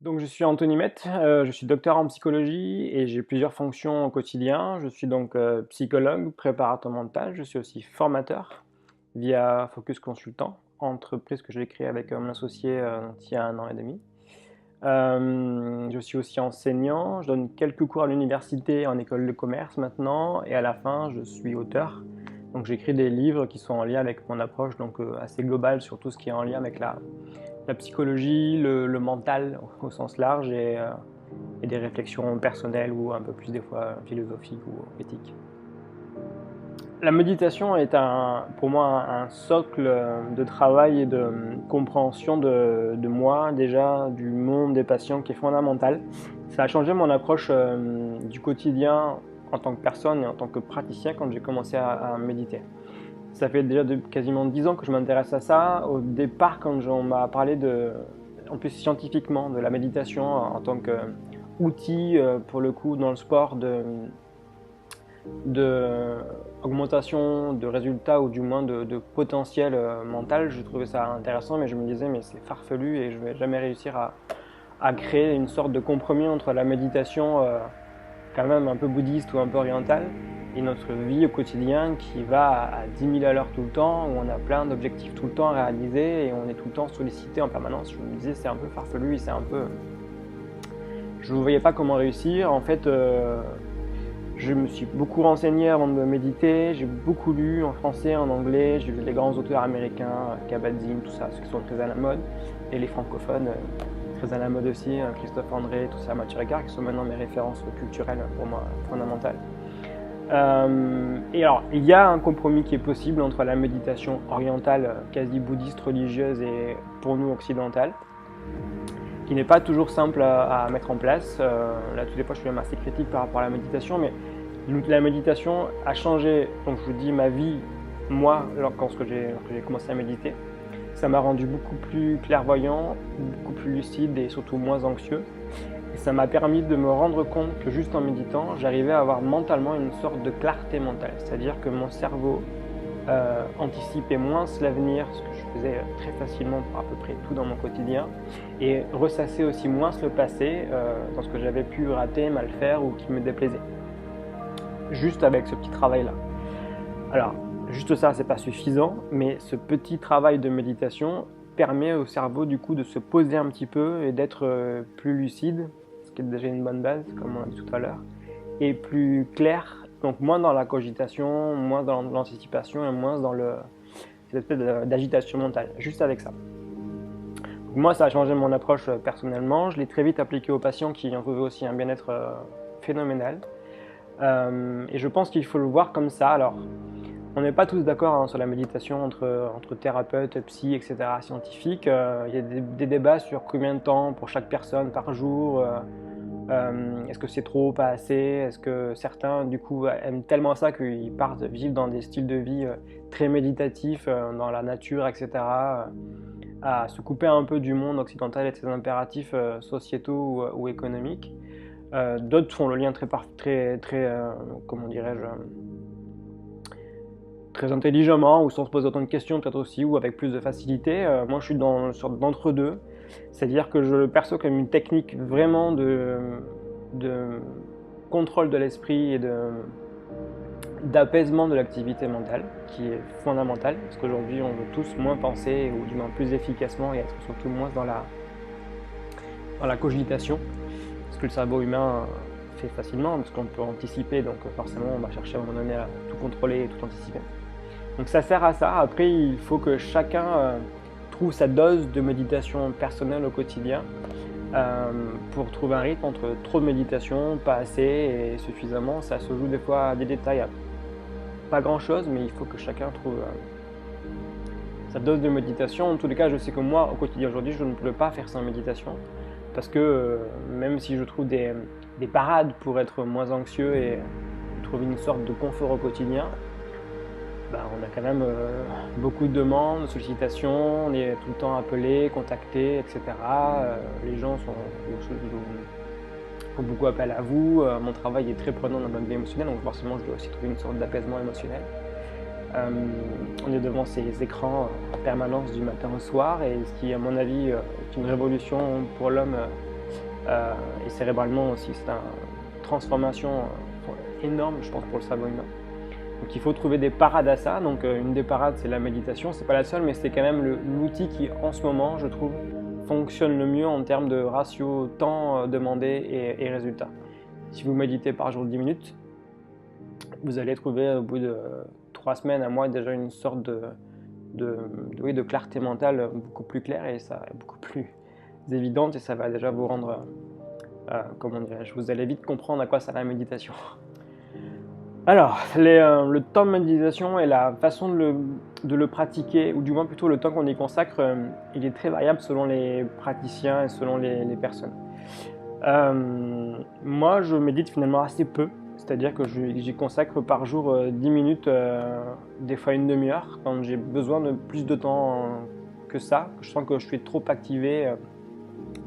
Donc je suis Anthony Mette, je suis docteur en psychologie et j'ai plusieurs fonctions au quotidien. Je suis donc, psychologue, préparateur mental, je suis aussi formateur via Focus Consultant, entreprise que j'ai créée avec, mon associé, il y a 1 an et demi. Je suis aussi enseignant, je donne quelques cours à l'université, en école de commerce maintenant et à la fin je suis auteur. Donc j'écris des livres qui sont en lien avec mon approche donc, assez globale sur tout ce qui est en lien avec la psychologie, le mental au sens large et des réflexions personnelles ou un peu plus des fois philosophiques ou éthiques. La méditation est pour moi un socle de travail et de compréhension de moi, déjà du monde des patients qui est fondamental. Ça a changé mon approche du quotidien en tant que personne et en tant que praticien quand j'ai commencé à méditer. Ça fait déjà quasiment 10 ans que je m'intéresse à ça. Au départ, quand on m'a parlé en plus scientifiquement, de la méditation en tant qu'outil, pour le coup, dans le sport, de augmentation de résultats ou du moins de potentiel mental, je trouvais ça intéressant, mais je me disais, mais c'est farfelu et je vais jamais réussir à créer une sorte de compromis entre la méditation quand même un peu bouddhiste ou un peu orientale et notre vie au quotidien qui va à 10 000 à l'heure tout le temps, où on a plein d'objectifs tout le temps à réaliser et on est tout le temps sollicité en permanence. Je me disais c'est un peu farfelu et c'est un peu... Je ne voyais pas comment réussir. En fait, je me suis beaucoup renseigné avant de méditer, j'ai beaucoup lu en français, en anglais, j'ai lu les grands auteurs américains, Kabat-Zinn, tout ça, ceux qui sont très à la mode, et les francophones, très à la mode aussi, Christophe André, tout ça, Mathieu Ricard, qui sont maintenant mes références culturelles pour moi fondamentales. Et alors, il y a un compromis qui est possible entre la méditation orientale, quasi bouddhiste, religieuse et pour nous occidentale, qui n'est pas toujours simple à mettre en place. Là, toutes les fois, je suis même assez critique par rapport à la méditation, mais la méditation a changé, donc je vous dis, ma vie, moi, lorsque j'ai commencé à méditer. Ça m'a rendu beaucoup plus clairvoyant, beaucoup plus lucide et surtout moins anxieux. Et ça m'a permis de me rendre compte que juste en méditant, j'arrivais à avoir mentalement une sorte de clarté mentale. C'est-à-dire que mon cerveau anticipait moins l'avenir, ce que je faisais très facilement pour à peu près tout dans mon quotidien, et ressassait aussi moins le passé dans ce que j'avais pu rater, mal faire ou qui me déplaisait. Juste avec ce petit travail-là. Alors, juste ça, c'est pas suffisant, mais ce petit travail de méditation permet au cerveau du coup de se poser un petit peu et d'être plus lucide, ce qui est déjà une bonne base, comme on a dit tout à l'heure, et plus clair, donc moins dans la cogitation, moins dans l'anticipation et moins dans cette espèce d'agitation mentale, juste avec ça. Donc moi, ça a changé mon approche personnellement, je l'ai très vite appliqué aux patients qui en trouvaient aussi un bien-être phénoménal. Et je pense qu'il faut le voir comme ça. Alors, on n'est pas tous d'accord sur la méditation entre thérapeutes, psy, etc., scientifiques. Il y a des débats sur combien de temps pour chaque personne par jour. Est-ce que c'est trop, pas assez? Est-ce que certains, du coup, aiment tellement ça qu'ils partent vivre dans des styles de vie très méditatifs, dans la nature, etc., à se couper un peu du monde occidental et de ses impératifs sociétaux ou économiques. D'autres font le lien comment dirais-je, très intelligemment ou sans se poser autant de questions peut-être aussi ou avec plus de facilité. Moi je suis dans une sorte d'entre-deux, c'est-à-dire que je le perçois comme une technique vraiment de contrôle de l'esprit et d'apaisement de l'activité mentale qui est fondamentale parce qu'aujourd'hui on veut tous moins penser ou du moins plus efficacement et être surtout moins dans la cogitation, ce que le cerveau humain fait facilement parce qu'on peut anticiper, donc forcément on va chercher à un moment donné à tout contrôler et tout anticiper. Donc ça sert à ça. Après, il faut que chacun trouve sa dose de méditation personnelle au quotidien pour trouver un rythme entre trop de méditation, pas assez et suffisamment. Ça se joue des fois à des détails, pas grand-chose, mais il faut que chacun trouve sa dose de méditation. En tous les cas, je sais que moi, au quotidien aujourd'hui, je ne peux pas faire sans méditation parce que même si je trouve des parades pour être moins anxieux et trouver une sorte de confort au quotidien, on a quand même beaucoup de demandes, de sollicitations, on est tout le temps appelé, contacté, etc. Les gens font beaucoup appel à vous. Mon travail est très prenant dans notre vie émotionnelle, donc forcément je dois aussi trouver une sorte d'apaisement émotionnel. On est devant ces écrans en permanence du matin au soir, et ce qui, à mon avis, est une révolution pour l'homme Et cérébralement aussi, c'est une transformation énorme, je pense, pour le cerveau humain. Donc il faut trouver des parades à ça. Donc une des parades, c'est la méditation. C'est pas la seule, mais c'est quand même l'outil qui, en ce moment, je trouve, fonctionne le mieux en termes de ratio temps demandé et résultat. Si vous méditez par jour 10 minutes, vous allez trouver au bout de 3 semaines, un mois, déjà une sorte de clarté mentale beaucoup plus claire et ça beaucoup plus évidente, et ça va déjà vous rendre, comment dirais-je, vous allez vite comprendre à quoi sert la méditation. Alors, le temps de méditation et la façon de le pratiquer, ou du moins plutôt le temps qu'on y consacre, il est très variable selon les praticiens et selon les personnes. Moi, je médite finalement assez peu, c'est-à-dire que j'y consacre par jour 10 minutes, des fois une demi-heure, quand j'ai besoin de plus de temps que ça, que je sens que je suis trop activé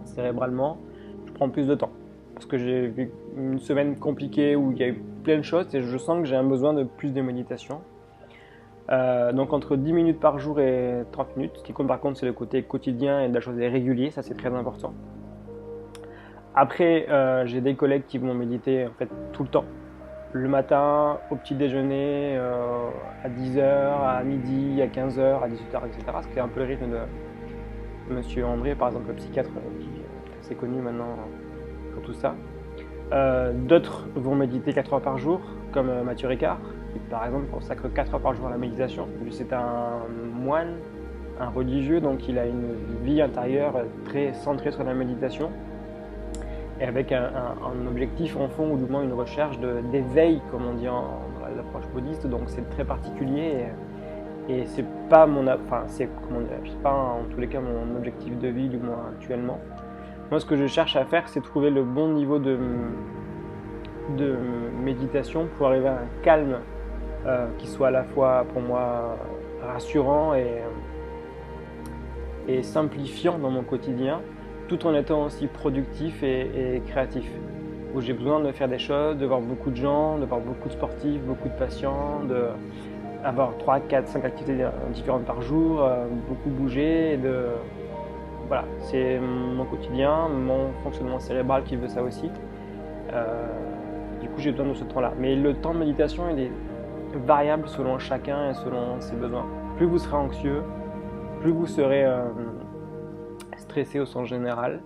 cérébralement, je prends plus de temps. Parce que j'ai vu une semaine compliquée où il y a eu plein de choses et je sens que j'ai un besoin de plus de méditation. Donc entre 10 minutes par jour et 30 minutes. Ce qui compte par contre, c'est le côté quotidien et de la chose régulier, ça c'est très important. Après, j'ai des collègues qui vont méditer en fait tout le temps. Le matin, au petit déjeuner, à 10h, à midi, à 15h, à 18h, etc. Ce qui est un peu le rythme de Monsieur André, par exemple, le psychiatre qui est assez connu maintenant pour tout ça. D'autres vont méditer 4 heures par jour, comme Mathieu Ricard, qui par exemple consacre 4 heures par jour à la méditation. Lui, c'est un moine, un religieux, donc il a une vie intérieure très centrée sur la méditation, et avec un objectif en fond, ou du moins une recherche d'éveil, comme on dit dans l'approche bouddhiste. Donc c'est très particulier, et c'est pas c'est pas en tous les cas mon objectif de vie, du moins actuellement. Moi, ce que je cherche à faire, c'est trouver le bon niveau de méditation pour arriver à un calme qui soit à la fois pour moi rassurant et simplifiant dans mon quotidien, tout en étant aussi productif et créatif. Où j'ai besoin de faire des choses, de voir beaucoup de gens, de voir beaucoup de sportifs, beaucoup de patients, d'avoir 3, 4, 5 activités différentes par jour, beaucoup bouger, voilà, c'est mon quotidien, mon fonctionnement cérébral qui veut ça aussi. Du coup, j'ai besoin de ce temps-là. Mais le temps de méditation, il est variable selon chacun et selon ses besoins. Plus vous serez anxieux, plus vous serez stressé au sens général,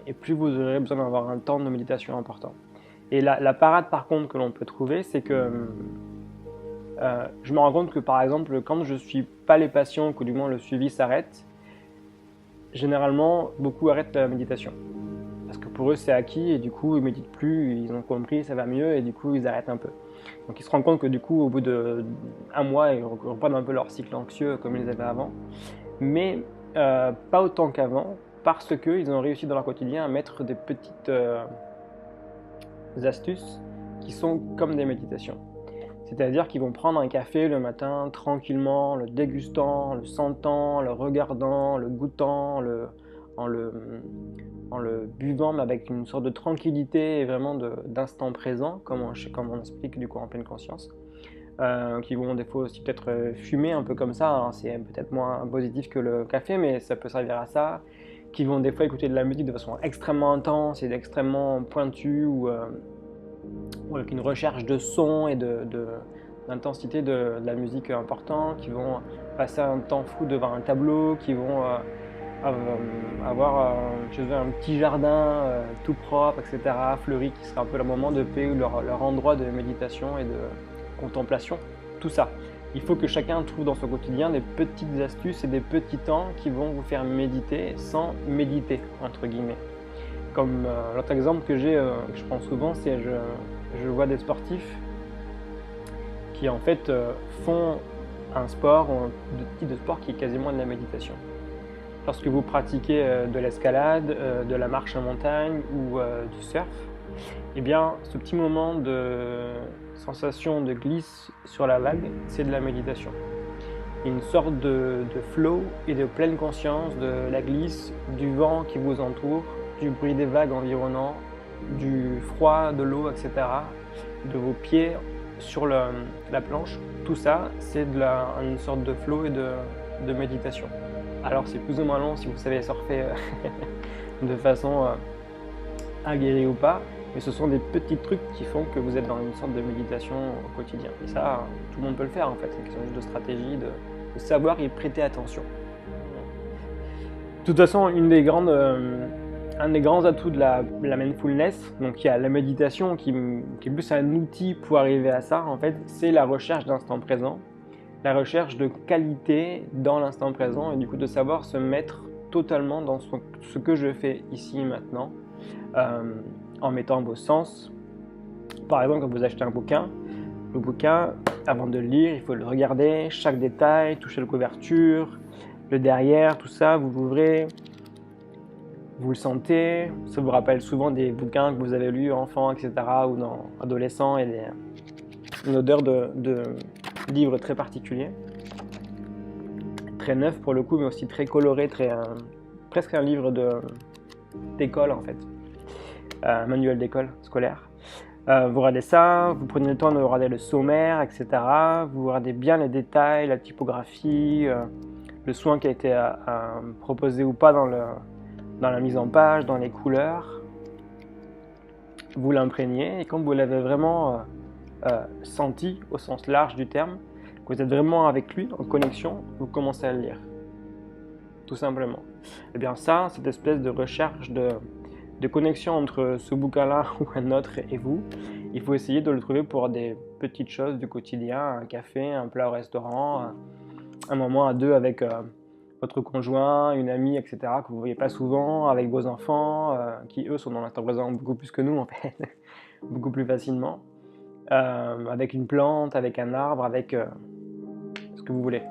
et plus vous aurez besoin d'avoir un temps de méditation important. Et la parade, par contre, que l'on peut trouver, c'est que je me rends compte que, par exemple, quand je ne suis pas les patients, que du moins le suivi s'arrête, généralement, beaucoup arrêtent la méditation. Parce que pour eux, c'est acquis et du coup, ils ne méditent plus, ils ont compris, ça va mieux et du coup, ils arrêtent un peu. Donc, ils se rendent compte que du coup, au bout d'1 mois, ils reprennent un peu leur cycle anxieux comme ils avaient avant. Mais pas autant qu'avant, parce qu'ils ont réussi dans leur quotidien à mettre des petites astuces qui sont comme des méditations. C'est-à-dire qu'ils vont prendre un café le matin tranquillement, le dégustant, le sentant, le regardant, le goûtant, en le buvant, mais avec une sorte de tranquillité et vraiment d'instant présent, comme on explique du coup en pleine conscience. Qui vont des fois aussi peut-être fumer un peu comme ça, hein. C'est peut-être moins positif que le café, mais ça peut servir à ça. Qui vont des fois écouter de la musique de façon extrêmement intense et extrêmement pointue, ou avec une recherche de son et d'intensité de la musique importante, qui vont passer un temps fou devant un tableau, qui vont avoir chez eux un petit jardin tout propre, etc., fleuri, qui sera un peu leur moment de paix, ou leur endroit de méditation et de contemplation. Tout ça. Il faut que chacun trouve dans son quotidien des petites astuces et des petits temps qui vont vous faire méditer sans méditer, entre guillemets. Comme l'autre exemple que j'ai, que je prends souvent, c'est je vois des sportifs qui en fait font un sport, ou un type de sport qui est quasiment de la méditation. Lorsque vous pratiquez de l'escalade, de la marche en montagne ou du surf, eh bien ce petit moment de sensation de glisse sur la vague, c'est de la méditation. Une sorte de flow et de pleine conscience de la glisse, du vent qui vous entoure, du bruit des vagues environnant, du froid de l'eau, etc., de vos pieds sur la planche. Tout ça, c'est une sorte de flow et de méditation. Alors c'est plus ou moins long si vous savez surfer de façon aguerri ou pas, mais ce sont des petits trucs qui font que vous êtes dans une sorte de méditation au quotidien. Et ça, tout le monde peut le faire en fait, c'est une question juste de stratégie, de savoir y prêter attention. De toute façon, un des grands atouts de la mindfulness, donc il y a la méditation qui est plus un outil pour arriver à ça, en fait, c'est la recherche d'instant présent, la recherche de qualité dans l'instant présent et du coup de savoir se mettre totalement dans ce que je fais ici maintenant, en mettant vos sens. Par exemple, quand vous achetez un bouquin, le bouquin, avant de le lire, il faut le regarder, chaque détail, toucher la couverture, le derrière, tout ça, vous l'ouvrez, vous le sentez, ça vous rappelle souvent des bouquins que vous avez lus enfant, etc. ou adolescent, et une odeur de livre très particulier, très neuf pour le coup, mais aussi très coloré, presque un livre d'école en fait, manuel d'école scolaire. Vous regardez ça, vous prenez le temps de regarder le sommaire, etc. Vous regardez bien les détails, la typographie, le soin qui a été proposé ou pas dans la mise en page, dans les couleurs. Vous l'imprégnez et quand vous l'avez vraiment senti au sens large du terme, que vous êtes vraiment avec lui, en connexion, vous commencez à le lire. Tout simplement. Et bien ça, cette espèce de recherche de connexion entre ce bouquin-là ou un autre et vous, il faut essayer de le trouver pour des petites choses du quotidien, un café, un plat au restaurant, un moment à deux avec votre conjoint, une amie, etc., que vous ne voyez pas souvent, avec vos enfants, qui eux sont dans l'instant présent beaucoup plus que nous en fait, beaucoup plus facilement, avec une plante, avec un arbre, avec ce que vous voulez.